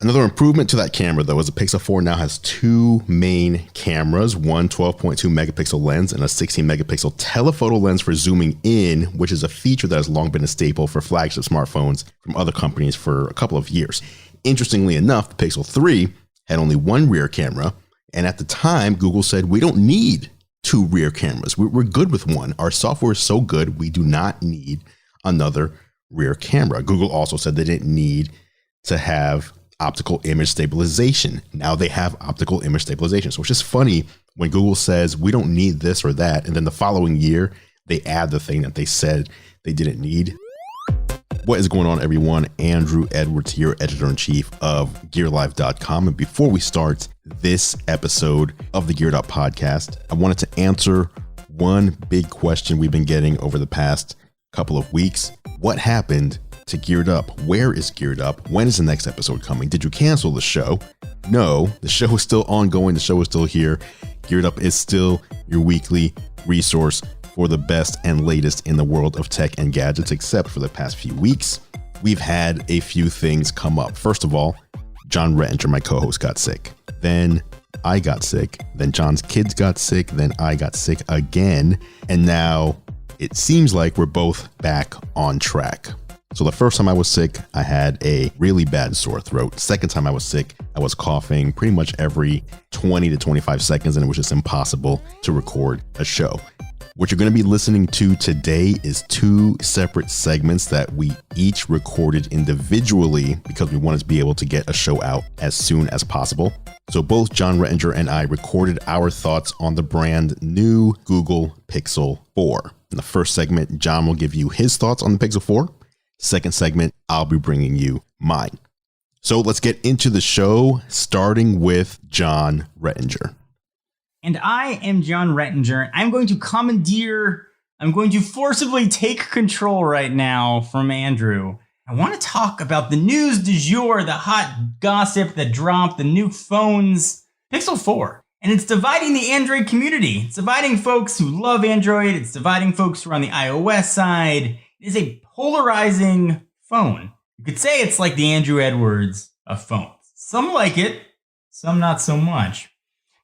Another improvement to that camera, though, is the Pixel 4 now has two main cameras, one 12.2 megapixel lens and a 16 megapixel telephoto lens for zooming in, which is a feature that has long been a staple for flagship smartphones from other companies for a couple of years. Interestingly enough, the Pixel 3 had only one rear camera, and at the time, Google said, we don't need two rear cameras. We're good with one. Our software is so good, we do not need another rear camera. Google also said they didn't need to have optical image stabilization. Now they have optical image stabilization. So it's just funny when Google says we don't need this or that, and then the following year they add the thing that they said they didn't need. What is going on, everyone? Andrew Edwards here, editor-in-chief of GearLive.com. And before we start this episode of the Geared Up podcast, I wanted to answer one big question we've been getting over the past couple of weeks. What happened to Geared Up? Where is Geared Up? When is the next episode coming? Did you cancel the show? No, the show is still ongoing. The show is still here. Geared Up is still your weekly resource for the best and latest in the world of tech and gadgets, except for the past few weeks. We've had a few things come up. First of all, Jon Rettinger, my co-host, got sick. Then I got sick. Then John's kids got sick. Then I got sick again. And now it seems like we're both back on track. So the first time I was sick, I had a really bad sore throat. Second time I was sick, I was coughing pretty much every 20 to 25 seconds, and it was just impossible to record a show. What you're going to be listening to today is two separate segments that we each recorded individually because we wanted to be able to get a show out as soon as possible. So both Jon Rettinger and I recorded our thoughts on the brand new Google Pixel 4. In the first segment, Jon will give you his thoughts on the Pixel 4. Second segment, I'll be bringing you mine. So let's get into the show, starting with Jon Rettinger. And I am Jon Rettinger. I'm going to forcibly take control right now from Andrew. I want to talk about the news du jour, the hot gossip that dropped, the new phones, Pixel 4. And it's dividing the Android community. It's dividing folks who love Android. It's dividing folks who are on the iOS side. It is a polarizing phone. You could say it's like the Andrew Edwards of phones. Some like it, some not so much.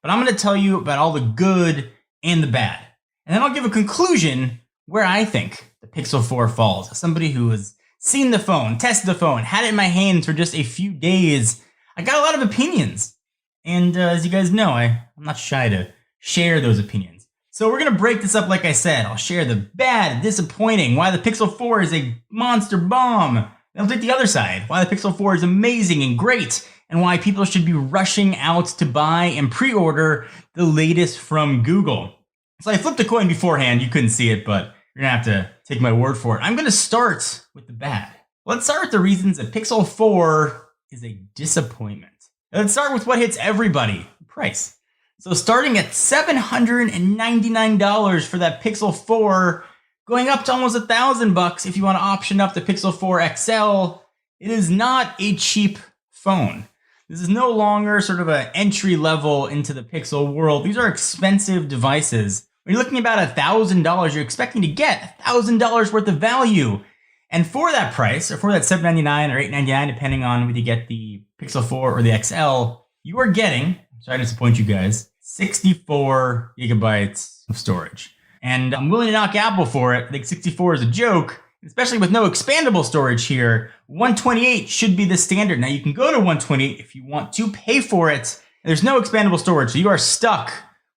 But I'm going to tell you about all the good and the bad. And then I'll give a conclusion where I think the Pixel 4 falls. As somebody who has seen the phone, tested the phone, had it in my hands for just a few days, I got a lot of opinions. And as you guys know, I'm not shy to share those opinions. So we're going to break this up like I said. I'll share the bad, disappointing, why the Pixel 4 is a monster bomb. Then I'll take the other side, why the Pixel 4 is amazing and great, and why people should be rushing out to buy and pre-order the latest from Google. So I flipped a coin beforehand. You couldn't see it, but you're going to have to take my word for it. I'm going to start with the bad. Let's start with the reasons that Pixel 4 is a disappointment. Let's start with what hits everybody, the price. So starting at $799 for that Pixel 4, going up to almost $1,000 if you want to option up the Pixel 4 XL, it is not a cheap phone. This is no longer sort of an entry level into the Pixel world. These are expensive devices. When you're looking at about $1,000, you're expecting to get $1,000 worth of value. And for that price, or for that $799 or $899, depending on whether you get the Pixel 4 or the XL, you are getting, sorry to disappoint you guys, 64 gigabytes of storage. And I'm willing to knock Apple for it. I think 64 is a joke, especially with no expandable storage here. 128 should be the standard. Now you can go to 128 if you want to pay for it. There's no expandable storage, so you are stuck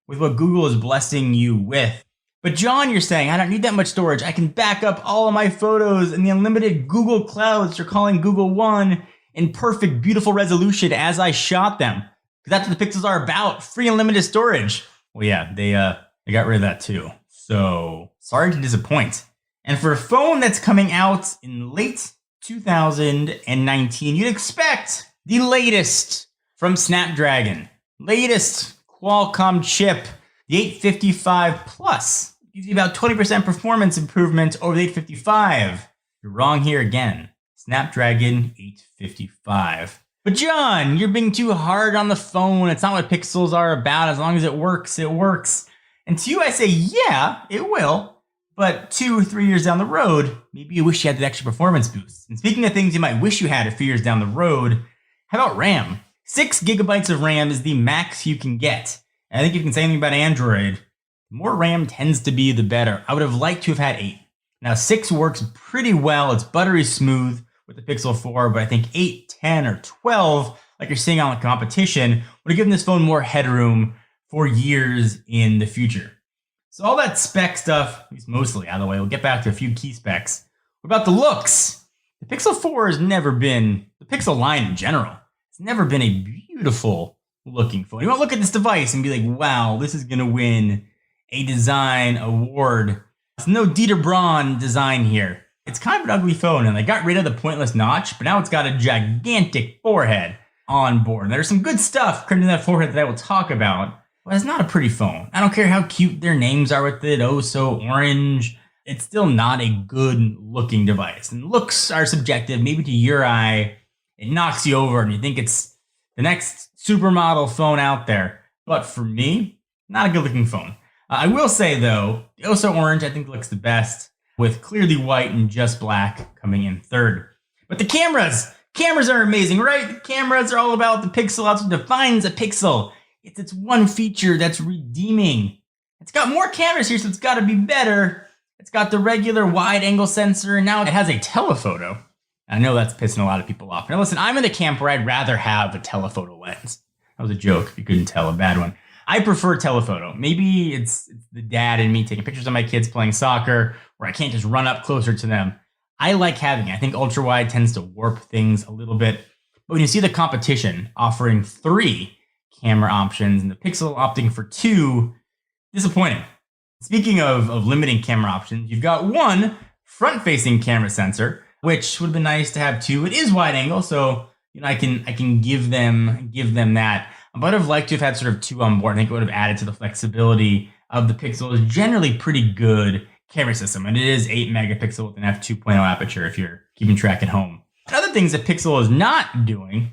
with what Google is blessing you with. But Jon, you're saying, I don't need that much storage. I can back up all of my photos in the unlimited Google clouds you're calling Google One in perfect, beautiful resolution as I shot them. Because that's what the Pixels are about, free unlimited storage. Well, yeah, they got rid of that too. So, sorry to disappoint. And for a phone that's coming out in late 2019, you'd expect the latest from Snapdragon. Latest Qualcomm chip, the 855 Plus. Gives you about 20% performance improvement over the 855. You're wrong here again. Snapdragon 855. But Jon, you're being too hard on the phone. It's not what Pixels are about. As long as it works, it works. And to you, I say, yeah, it will. But 2 or 3 years down the road, maybe you wish you had that extra performance boost. And speaking of things you might wish you had a few years down the road, How about RAM? 6 gigabytes of RAM is the max you can get. And I think you can say anything about Android. The more RAM tends to be, the better. I would have liked to have had 8. Now 6 works pretty well. It's buttery smooth with the Pixel 4, but I think 8, 10, or 12, like you're seeing on the competition, would have given this phone more headroom for years in the future. So all that spec stuff, at least mostly out of the way, we'll get back to a few key specs. What about the looks? The Pixel 4 has never been, the Pixel line in general, it's never been a beautiful looking phone. You won't look at this device and be like, wow, this is gonna win a design award. It's no Dieter Braun design here. It's kind of an ugly phone, and they got rid of the pointless notch, but now it's got a gigantic forehead on board. There's some good stuff crammed in that forehead that I will talk about. But it's not a pretty phone. I don't care how cute their names are with it, oh so orange. It's still not a good looking device. And looks are subjective, maybe to your eye. It knocks you over and you think it's the next supermodel phone out there. But for me, not a good looking phone. I will say though, the oh so orange I think looks the best, with clearly white and just black coming in third. But the cameras are amazing, right? The cameras are all about the pixel. That's what defines a pixel. It's its one feature that's redeeming. It's got more cameras here, so it's got to be better. It's got the regular wide angle sensor, and now it has a telephoto. I know that's pissing a lot of people off. Now listen, I'm in the camp where I'd rather have a telephoto lens. That was a joke, if you couldn't tell, a bad one. I prefer telephoto. Maybe it's the dad in me taking pictures of my kids playing soccer, where I can't just run up closer to them. I like having it. I think ultra wide tends to warp things a little bit. But when you see the competition offering 3 camera options and the Pixel opting for 2, disappointing. Speaking of limiting camera options, you've got 1 front-facing camera sensor, which would have been nice to have 2. It is wide angle, so I can give them that. But I'd have liked to have had sort of 2 on board. I think it would have added to the flexibility of the Pixel's generally pretty good camera system, and it is 8 megapixel with an f2.0 aperture if you're keeping track at home. Other things that Pixel is not doing,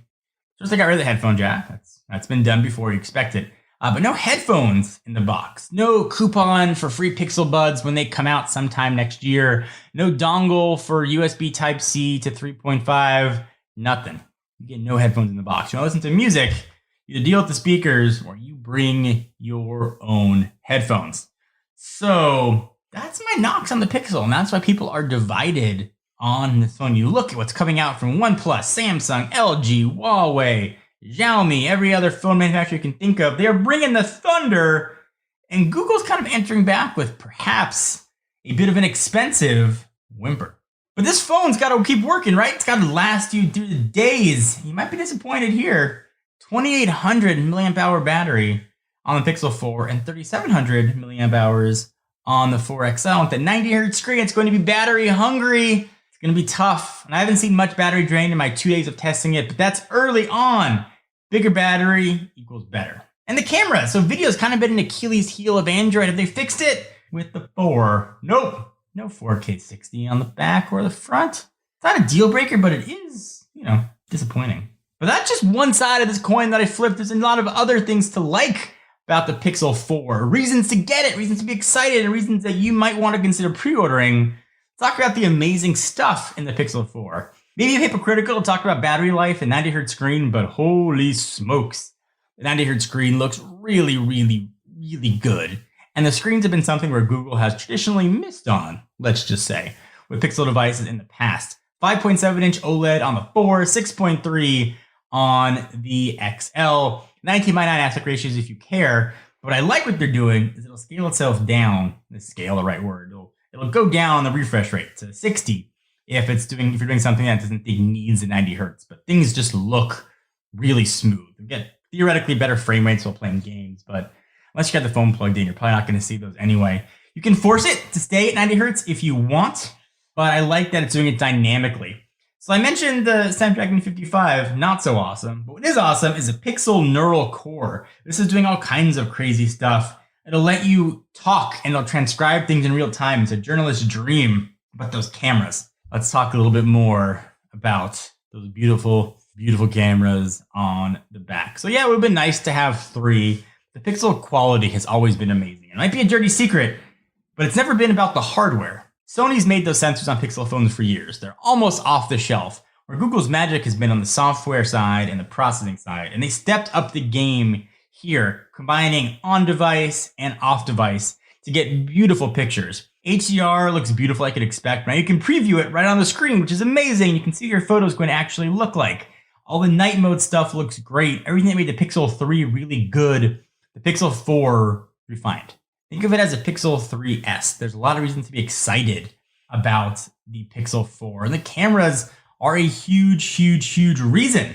just they got rid of the headphone jack. That's been done before, you expect it. But no headphones in the box. No coupon for free Pixel Buds when they come out sometime next year. No dongle for USB Type-C to 3.5. Nothing. You get no headphones in the box. You want to listen to music, either deal with the speakers or you bring your own headphones. So that's my knocks on the Pixel, and that's why people are divided on this phone. You look at what's coming out from OnePlus, Samsung, LG, Huawei, Xiaomi, every other phone manufacturer you can think of. They are bringing the thunder, and Google's kind of answering back with perhaps a bit of an expensive whimper. But this phone's got to keep working, right? It's got to last you through the days. You might be disappointed here. 2,800 milliamp hour battery on the Pixel 4 and 3,700 milliamp hours on the 4 XL. With the 90 hertz screen, it's going to be battery hungry. It's going to be tough. And I haven't seen much battery drain in my 2 days of testing it, but that's early on. Bigger battery equals better. And the camera. So video's kind of been an Achilles heel of Android. Have they fixed it with the 4? Nope. No 4K 60 on the back or the front. It's not a deal breaker, but it is, disappointing. But that's just one side of this coin that I flipped. There's a lot of other things to like about the Pixel 4. Reasons to get it, reasons to be excited, and reasons that you might want to consider pre-ordering. Talk about the amazing stuff in the Pixel 4. Maybe hypocritical to talk about battery life and 90 hertz screen, but holy smokes. The 90 hertz screen looks really, really, really good. And the screens have been something where Google has traditionally missed on, let's just say, with Pixel devices in the past. 5.7-inch OLED on the 4, 6.3 on the XL, 19:9 aspect ratios if you care. But what I like what they're doing is it'll scale itself down. Is scale the right word? It'll go down the refresh rate to 60 if you're doing something that doesn't think needs the 90 hertz. But things just look really smooth. You get theoretically better frame rates while playing games, but unless you got the phone plugged in, you're probably not going to see those anyway. You can force it to stay at 90 hertz if you want, but I like that it's doing it dynamically. So I mentioned the Snapdragon 55, not so awesome, but what is awesome is a Pixel Neural Core. This is doing all kinds of crazy stuff. It'll let you talk and it'll transcribe things in real time. It's a journalist's dream about those cameras. Let's talk a little bit more about those beautiful, beautiful cameras on the back. So yeah, it would have been nice to have 3. The Pixel quality has always been amazing. It might be a dirty secret, but it's never been about the hardware. Sony's made those sensors on Pixel phones for years. They're almost off the shelf. where Google's magic has been on the software side and the processing side, and they stepped up the game here, combining on-device and off-device to get beautiful pictures. HDR looks beautiful like you'd expect. Now you can preview it right on the screen, which is amazing. You can see what your photo is going to actually look like. All the night mode stuff looks great. Everything that made the Pixel 3 really good, the Pixel 4 refined. Think of it as a Pixel 3S. There's a lot of reasons to be excited about the Pixel 4. And the cameras are a huge, huge, huge reason.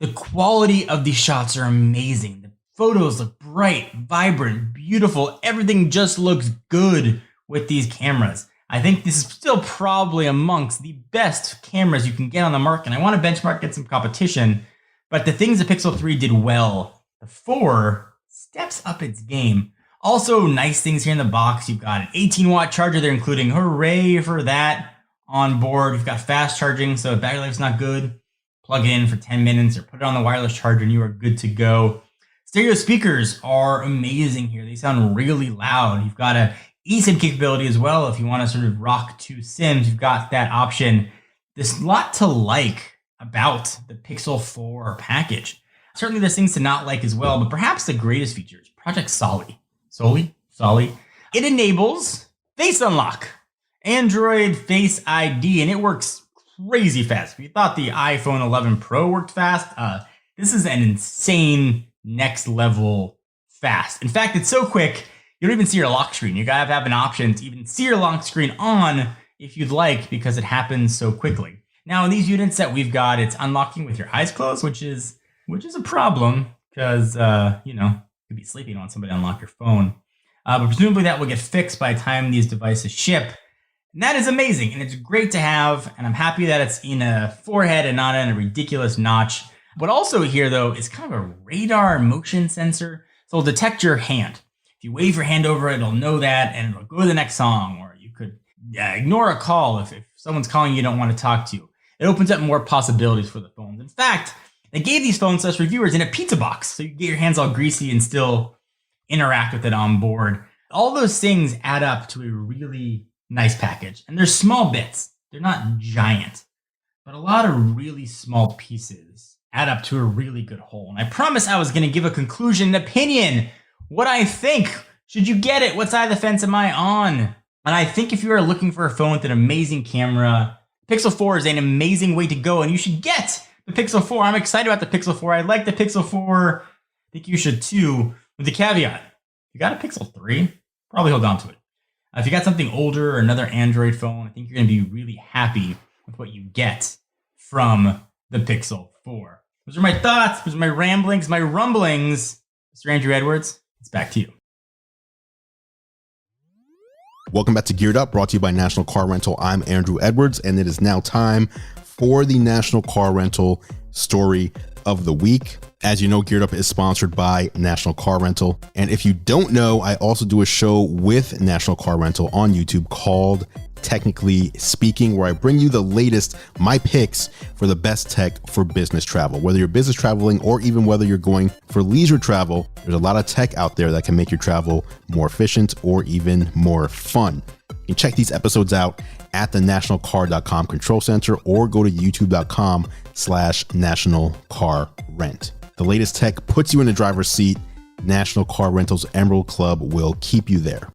The quality of these shots are amazing. The photos look bright, vibrant, beautiful. Everything just looks good with these cameras. I think this is still probably amongst the best cameras you can get on the market. And I want to benchmark against some competition, but the things the Pixel 3 did well, the 4 steps up its game. Also, nice things here in the box. You've got an 18-watt charger they're including. Hooray for that on board. You've got fast charging, so if battery life's not good, plug it in for 10 minutes or put it on the wireless charger and you are good to go. Stereo speakers are amazing here. They sound really loud. You've got a eSIM capability as well. If you want to sort of rock 2 SIMs, you've got that option. There's a lot to like about the Pixel 4 package. Certainly there's things to not like as well, but perhaps the greatest feature is Project Soli. It enables Face Unlock, Android Face ID, and it works crazy fast. If you thought the iPhone 11 Pro worked fast, this is an insane next level fast. In fact, it's so quick, you don't even see your lock screen. You gotta have an option to even see your lock screen on if you'd like, because it happens so quickly. Now in these units that we've got, it's unlocking with your eyes closed, which is a problem because you could be sleeping and want somebody to unlock your phone. But presumably that will get fixed by the time these devices ship. And that is amazing, and it's great to have, and I'm happy that it's in a forehead and not in a ridiculous notch. But also here, though, is kind of a radar motion sensor, so it'll detect your hand. If you wave your hand over it, it'll know that, and it'll go to the next song, or you could ignore a call if someone's calling you don't want to talk to you. It opens up more possibilities for the phones. In fact, they gave these phones to us reviewers in a pizza box, so you can get your hands all greasy and still interact with it on board. All those things add up to a really nice package. And they're small bits. They're not giant. But a lot of really small pieces add up to a really good whole. And I promised I was going to give a conclusion, an opinion, what I think. Should you get it? What side of the fence am I on? And I think if you are looking for a phone with an amazing camera, Pixel 4 is an amazing way to go, and you should get the Pixel 4. I'm excited about the Pixel 4. I like the Pixel 4. I think you should too, with the caveat. If you got a Pixel 3, probably hold on to it. If you got something older or another Android phone, I think you're going to be really happy with what you get from the Pixel 4. Those are my thoughts. Those are my ramblings, my rumblings. Mr. Andrew Edwards, it's back to you. Welcome back to Geared Up, brought to you by National Car Rental. I'm Andrew Edwards, and it is now time for the National Car Rental story of the week. As you know, Geared Up is sponsored by National Car Rental. And if you don't know, I also do a show with National Car Rental on YouTube called Technically Speaking, where I bring you the latest, my picks for the best tech for business travel. Whether you're business traveling or even whether you're going for leisure travel, there's a lot of tech out there that can make your travel more efficient or even more fun. You can check these episodes out at the nationalcar.com control center or go to youtube.com/nationalcarrent. The latest tech puts you in the driver's seat. National Car Rental's Emerald Club will keep you there.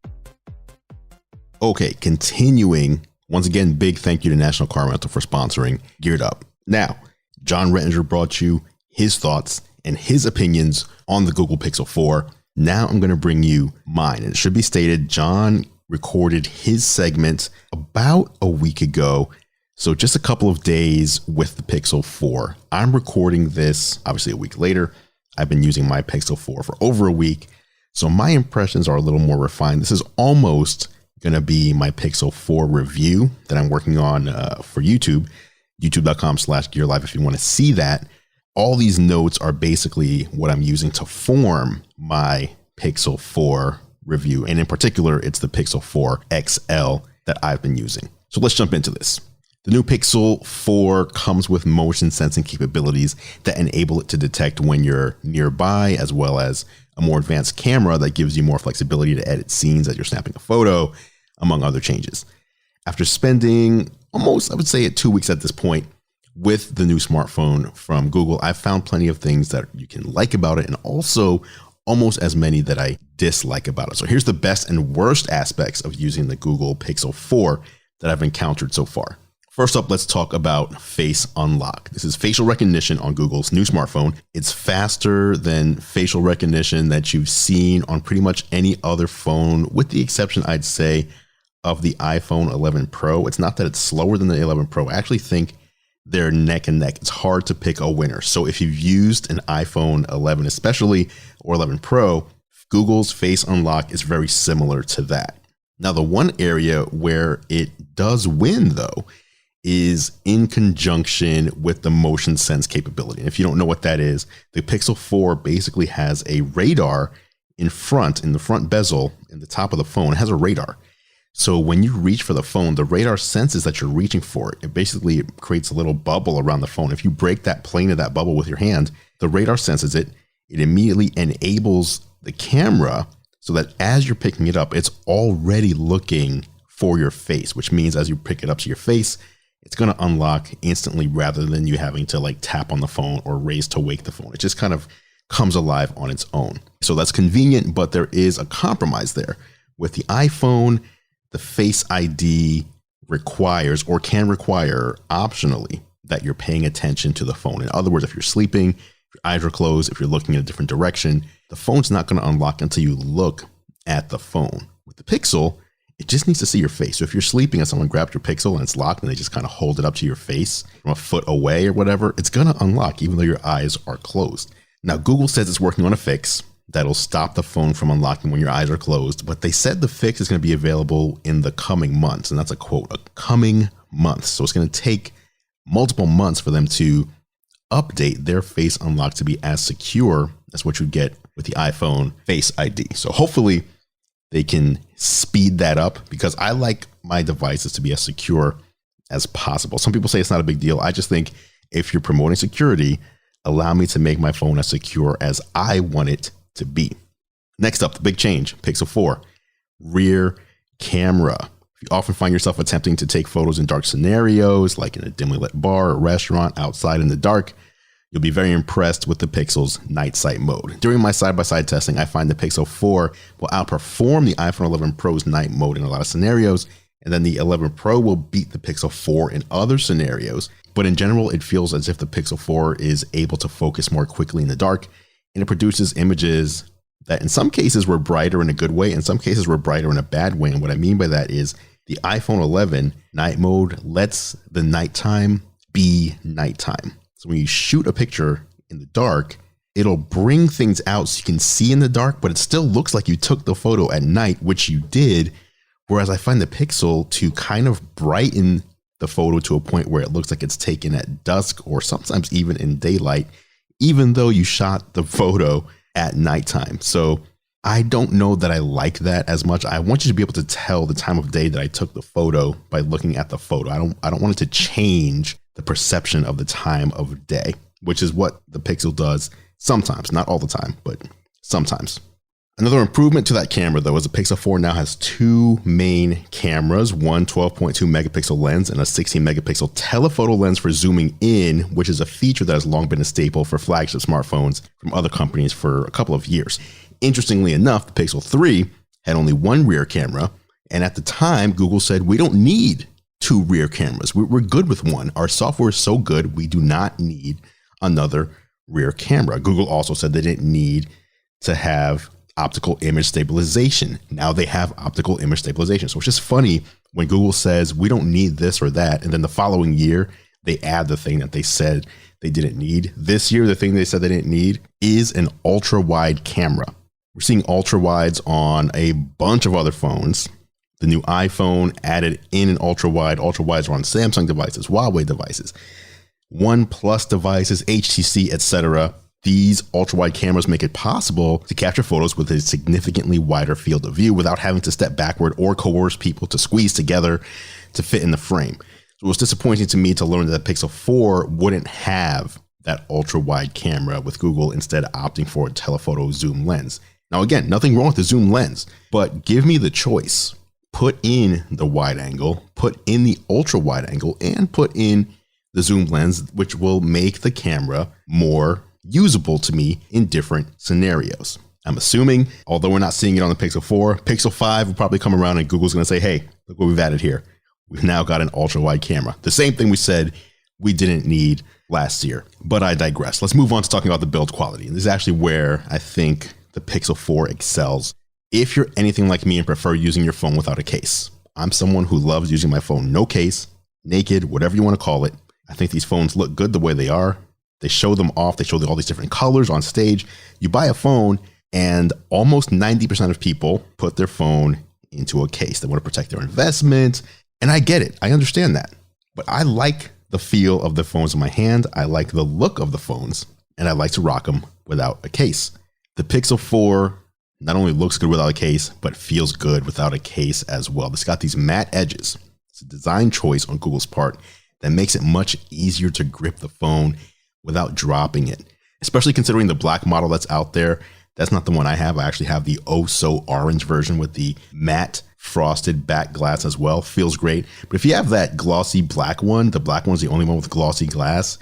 Okay, continuing. Once again, big thank you to National Car Rental for sponsoring Geared Up. Now, John Rettinger brought you his thoughts and his opinions on the Google Pixel 4. Now I'm going to bring you mine. And it should be stated, John recorded his segment about a week ago. So just a couple of days with the Pixel 4. I'm recording this obviously a week later. I've been using my Pixel 4 for over a week. So my impressions are a little more refined. This is almost going to be my Pixel 4 review that I'm working on for YouTube, youtube.com/gearlive if you want to see that. All these notes are basically what I'm using to form my Pixel 4 review. And in particular, it's the Pixel 4 XL that I've been using. So let's jump into this. The new Pixel 4 comes with motion sensing capabilities that enable it to detect when you're nearby, as well as a more advanced camera that gives you more flexibility to edit scenes as you're snapping a photo, among other changes. After spending almost, I would say, 2 weeks at this point with the new smartphone from Google, I've found plenty of things that you can like about it and also almost as many that I dislike about it. So here's the best and worst aspects of using the Google Pixel 4 that I've encountered so far. First up, let's talk about Face Unlock. This is facial recognition on Google's new smartphone. It's faster than facial recognition that you've seen on pretty much any other phone, with the exception, I'd say, of the iPhone 11 Pro. It's not that it's slower than the 11 Pro. I actually think they're neck and neck. It's hard to pick a winner. So if you've used an iPhone 11 especially, or 11 Pro, Google's Face Unlock is very similar to that. Now, the one area where it does win, though, is in conjunction with the motion sense capability. And if you don't know what that is, the Pixel 4 basically has a radar in the front bezel, in the top of the phone. It has a radar. So when you reach for the phone, the radar senses that you're reaching for it. It basically creates a little bubble around the phone. If you break that plane of that bubble with your hand, the radar senses it. It immediately enables the camera so that as you're picking it up, it's already looking for your face, which means as you pick it up to your face, it's going to unlock instantly rather than you having to like tap on the phone or raise to wake the phone. It just kind of comes alive on its own. So that's convenient, but there is a compromise there. With the iPhone, the Face ID requires or can require optionally that you're paying attention to the phone. In other words, if you're sleeping, if your eyes are closed, if you're looking in a different direction, the phone's not going to unlock until you look at the phone. With the Pixel, it just needs to see your face. So if you're sleeping and someone grabbed your Pixel and it's locked and they just kind of hold it up to your face from a foot away or whatever, it's going to unlock even though your eyes are closed. Now, Google says it's working on a fix that'll stop the phone from unlocking when your eyes are closed, but they said the fix is going to be available in the coming months. And that's a quote, a coming months. So it's going to take multiple months for them to update their Face Unlock to be as secure as what you get with the iPhone Face ID. So hopefully they can speed that up, because I like my devices to be as secure as possible. Some people say it's not a big deal. I just think if you're promoting security, allow me to make my phone as secure as I want it to be. Next up, the big change, Pixel 4, rear camera. If you often find yourself attempting to take photos in dark scenarios, like in a dimly lit bar or restaurant outside in the dark, you'll be very impressed with the Pixel's night sight mode. During my side-by-side testing, I find the Pixel 4 will outperform the iPhone 11 Pro's night mode in a lot of scenarios, and then the 11 Pro will beat the Pixel 4 in other scenarios. But in general, it feels as if the Pixel 4 is able to focus more quickly in the dark, and it produces images that in some cases were brighter in a good way, in some cases were brighter in a bad way. And what I mean by that is the iPhone 11 night mode lets the nighttime be nighttime. So when you shoot a picture in the dark, it'll bring things out so you can see in the dark, but it still looks like you took the photo at night, which you did. Whereas I find the Pixel to kind of brighten the photo to a point where it looks like it's taken at dusk or sometimes even in daylight, even though you shot the photo at nighttime. So I don't know that I like that as much. I want you to be able to tell the time of day that I took the photo by looking at the photo. I don't want it to change the perception of the time of day, which is what the Pixel does sometimes, not all the time, but sometimes. Another improvement to that camera, though, is the Pixel 4 now has two main cameras, one 12.2 megapixel lens and a 16 megapixel telephoto lens for zooming in, which is a feature that has long been a staple for flagship smartphones from other companies for a couple of years. Interestingly enough, the Pixel 3 had only one rear camera, and at the time, Google said, we don't need two rear cameras. We're good with one. Our software is so good, we do not need another rear camera. Google also said they didn't need to have optical image stabilization. Now they have optical image stabilization. So it's just funny when Google says we don't need this or that, and then the following year they add the thing that they said they didn't need. This year, the thing they said they didn't need is an ultra wide camera. We're seeing ultra wides on a bunch of other phones. The new iPhone added in an ultra wide. Ultra wides are on Samsung devices, Huawei devices, OnePlus devices, HTC, etc. These ultra wide cameras make it possible to capture photos with a significantly wider field of view without having to step backward or coerce people to squeeze together to fit in the frame. So it was disappointing to me to learn that the Pixel 4 wouldn't have that ultra wide camera, with Google instead opting for a telephoto zoom lens. Now, again, nothing wrong with the zoom lens, but give me the choice. Put in the wide angle, put in the ultra wide angle, and put in the zoom lens, which will make the camera more usable to me in different scenarios. I'm assuming, although we're not seeing it on the Pixel 4, Pixel 5 will probably come around and Google's going to say, hey, look what we've added here. We've now got an ultra wide camera. The same thing we said we didn't need last year, but I digress. Let's move on to talking about the build quality. And this is actually where I think the Pixel 4 excels. If you're anything like me and prefer using your phone without a case, I'm someone who loves using my phone, no case, naked, whatever you want to call it. I think these phones look good the way they are. They show them off. They show all these different colors on stage. You buy a phone and almost 90% of people put their phone into a case. They want to protect their investment. And I get it. I understand that. But I like the feel of the phones in my hand. I like the look of the phones, and I like to rock them without a case. The Pixel 4 not only looks good without a case, but feels good without a case as well. It's got these matte edges. It's a design choice on Google's part that makes it much easier to grip the phone without dropping it, especially considering the black model that's out there. That's not the one I have. I actually have the oh so orange version with the matte frosted back glass as well. Feels great. But if you have that glossy black one, the black one's the only one with glossy glass,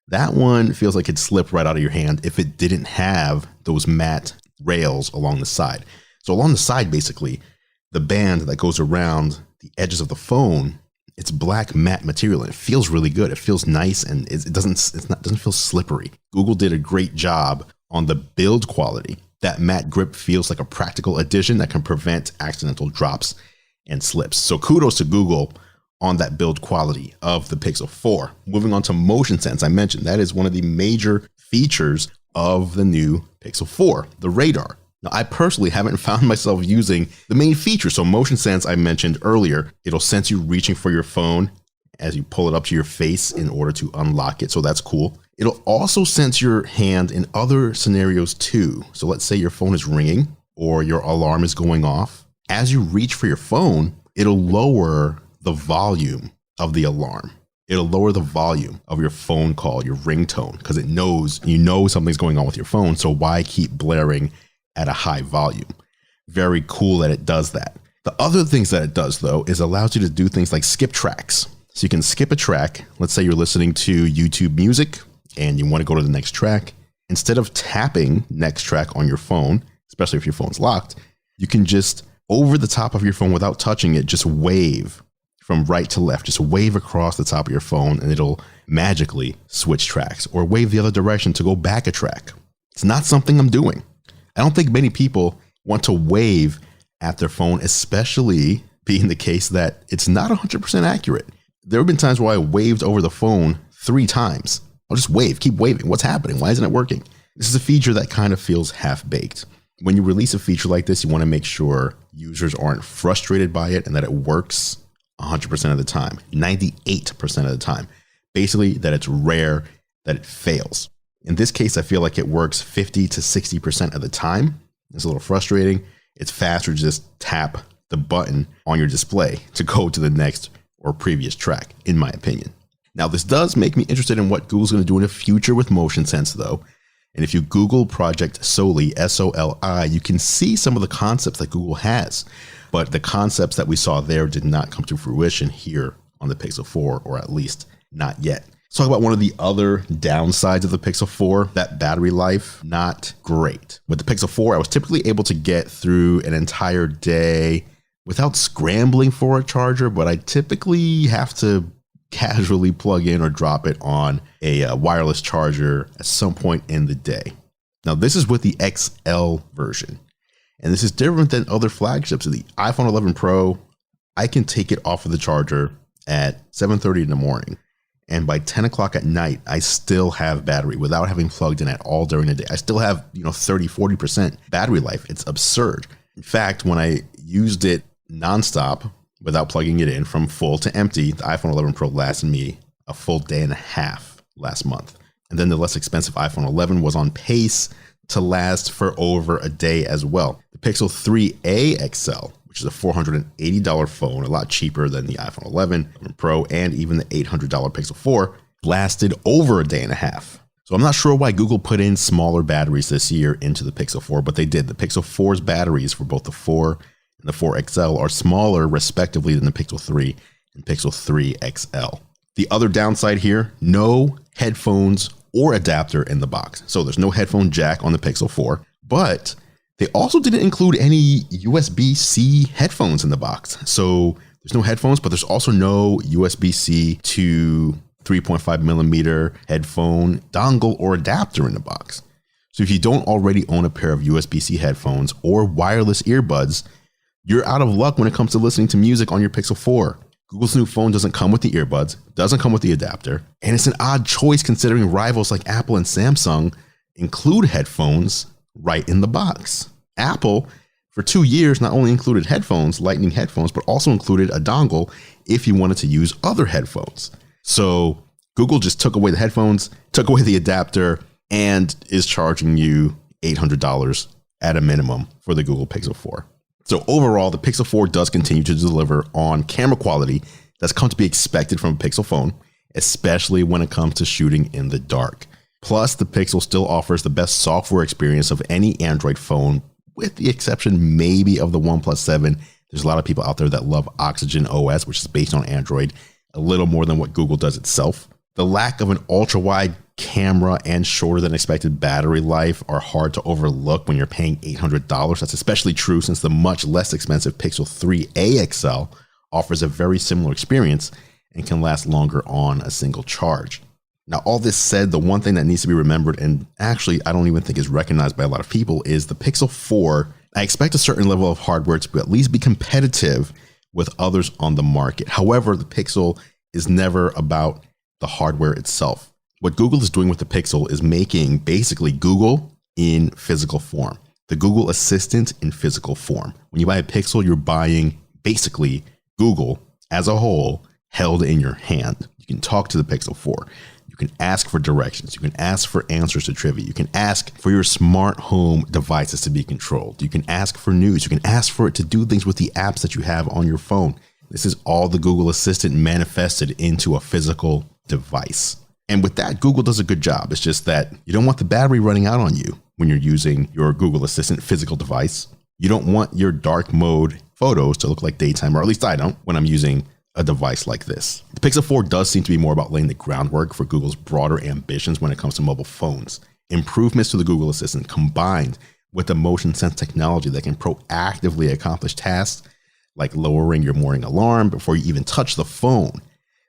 that one feels like it'd slip right out of your hand if it didn't have those matte rails along the side. So along the side, basically, the band that goes around the edges of the phone, it's black matte material, and it feels really good. It feels nice, and it doesn't feel slippery. Google did a great job on the build quality. That matte grip feels like a practical addition that can prevent accidental drops and slips. So kudos to Google on that build quality of the Pixel 4. Moving on to motion sense, I mentioned that is one of the major features of the new Pixel 4, the radar. Now, I personally haven't found myself using the main feature. So motion sense, I mentioned earlier, it'll sense you reaching for your phone as you pull it up to your face in order to unlock it. So that's cool. It'll also sense your hand in other scenarios too. So let's say your phone is ringing or your alarm is going off. As you reach for your phone, it'll lower the volume of the alarm. It'll lower the volume of your phone call, your ringtone, because it knows, something's going on with your phone. So why keep blaring at a high volume? Very cool that it does that. The other things that it does, though, is allows you to do things like skip tracks. So you can skip a track. Let's say you're listening to YouTube music and you want to go to the next track. Instead of tapping next track on your phone, especially if your phone's locked, you can just over the top of your phone without touching it, just wave from right to left, just wave across the top of your phone and it'll magically switch tracks, or wave the other direction to go back a track. It's not something I'm doing. I don't think many people want to wave at their phone, especially being the case that it's not 100% accurate. There have been times where I waved over the phone 3 times. I'll just wave, keep waving. What's happening? Why isn't it working? This is a feature that kind of feels half-baked. When you release a feature like this, you want to make sure users aren't frustrated by it and that it works 100% of the time, 98% of the time. Basically, that it's rare that it fails. In this case, I feel like it works 50 to 60% of the time. It's a little frustrating. It's faster to just tap the button on your display to go to the next or previous track, in my opinion. Now, this does make me interested in what Google's going to do in the future with motion sense, though. And if you Google Project Soli, S-O-L-I, you can see some of the concepts that Google has. But the concepts that we saw there did not come to fruition here on the Pixel 4, or at least not yet. Let's talk about one of the other downsides of the Pixel 4, that battery life, not great. With the Pixel 4, I was typically able to get through an entire day without scrambling for a charger, but I typically have to casually plug in or drop it on a wireless charger at some point in the day. Now, this is with the XL version, and this is different than other flagships. The iPhone 11 Pro, I can take it off of the charger at 7:30 in the morning, and by 10 o'clock at night, I still have battery without having plugged in at all during the day. I still have 30-40% battery life. It's absurd. In fact, when I used it nonstop without plugging it in from full to empty, the iPhone 11 Pro lasted me a full day and a half last month. And then the less expensive iPhone 11 was on pace to last for over a day as well. The Pixel 3a XL, which is a $480 phone, a lot cheaper than the iPhone 11 Pro and even the $800 Pixel 4, lasted over a day and a half. So I'm not sure why Google put in smaller batteries this year into the Pixel 4, but they did. The Pixel 4's batteries for both the 4 and the 4 XL are smaller respectively than the Pixel 3 and Pixel 3 XL. The other downside here, no headphones or adapter in the box. So there's no headphone jack on the Pixel 4, but they also didn't include any USB-C headphones in the box. So there's no headphones, but there's also no USB-C to 3.5 millimeter headphone dongle or adapter in the box. So if you don't already own a pair of USB-C headphones or wireless earbuds, you're out of luck when it comes to listening to music on your Pixel 4. Google's new phone doesn't come with the earbuds, doesn't come with the adapter, and it's an odd choice considering rivals like Apple and Samsung include headphones right in the box. Apple, for 2 years, not only included headphones, Lightning headphones, but also included a dongle if you wanted to use other headphones. So Google just took away the headphones, took away the adapter, and is charging you $800 at a minimum for the Google Pixel 4. So overall, the Pixel 4 does continue to deliver on camera quality that's come to be expected from a Pixel phone, especially when it comes to shooting in the dark. Plus, the Pixel still offers the best software experience of any Android phone, with the exception maybe of the OnePlus 7. There's a lot of people out there that love Oxygen OS, which is based on Android, a little more than what Google does itself. The lack of an ultra-wide camera and shorter than expected battery life are hard to overlook when you're paying $800. That's especially true since the much less expensive Pixel 3a XL offers a very similar experience and can last longer on a single charge. Now, all this said, the one thing that needs to be remembered, and actually I don't even think is recognized by a lot of people, is the Pixel 4. I expect a certain level of hardware to at least be competitive with others on the market. However, the Pixel is never about the hardware itself. What Google is doing with the Pixel is making basically Google in physical form, the Google Assistant in physical form. When you buy a Pixel, you're buying basically Google as a whole held in your hand. You can talk to the Pixel 4. You can ask for directions. You can ask for answers to trivia. You can ask for your smart home devices to be controlled. You can ask for news. You can ask for it to do things with the apps that you have on your phone. This is all the Google Assistant manifested into a physical device. And with that, Google does a good job. It's just that you don't want the battery running out on you when you're using your Google Assistant physical device. You don't want your dark mode photos to look like daytime, or at least I don't when I'm using a device like this. The Pixel 4 does seem to be more about laying the groundwork for Google's broader ambitions when it comes to mobile phones. Improvements to the Google Assistant combined with the motion sense technology that can proactively accomplish tasks like lowering your morning alarm before you even touch the phone.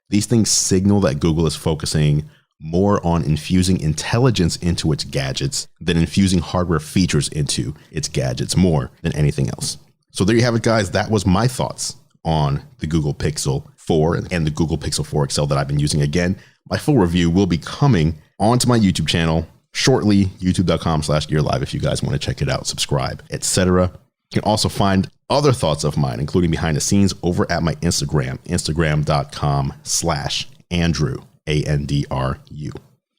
These things signal that Google is focusing more on infusing intelligence into its gadgets than infusing hardware features into its gadgets more than anything else. So there you have it, guys. That was my thoughts on the Google Pixel 4 and the Google Pixel 4 XL that I've been using. Again, my full review will be coming onto my YouTube channel shortly, youtube.com/gearlive if you guys want to check it out, subscribe, etc. You can also find other thoughts of mine, including behind the scenes, over at my Instagram, instagram.com/Andru, ANDRU.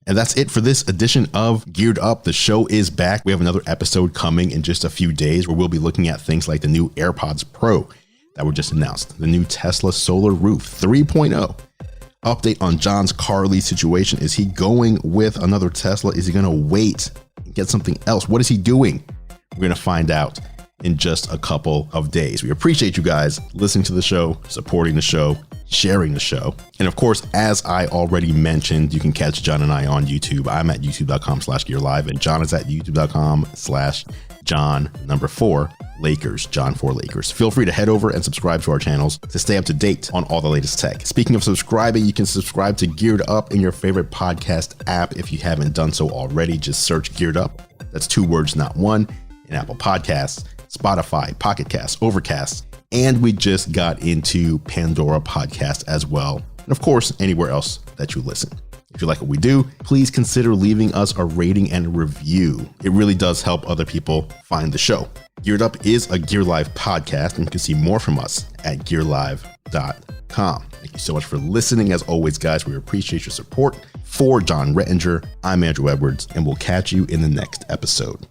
And that's it for this edition of Geared Up. The show is back. We have another episode coming in just a few days where we'll be looking at things like the new AirPods Pro that were just announced, the new Tesla Solar Roof 3.0, update on John's car lease situation. Is he going with another Tesla? Is he going to wait and get something else? What is he doing? We're going to find out in just a couple of days. We appreciate you guys listening to the show, supporting the show, sharing the show. And of course, as I already mentioned, you can catch John and I on YouTube. I'm at youtube.com/gearlive, and John is at youtube.com/John4Lakers, John4Lakers. Feel free to head over and subscribe to our channels to stay up to date on all the latest tech. Speaking of subscribing, you can subscribe to Geared Up in your favorite podcast app. If you haven't done so already, just search Geared Up. That's 2 words, not one, in Apple Podcasts, Spotify, Pocket Casts, Overcast, and we just got into Pandora Podcast as well. And of course, anywhere else that you listen. If you like what we do, please consider leaving us a rating and a review. It really does help other people find the show. Geared Up is a Gear Live podcast, and you can see more from us at gearlive.com. Thank you so much for listening. As always, guys, we appreciate your support. For John Rettinger, I'm Andrew Edwards, and we'll catch you in the next episode.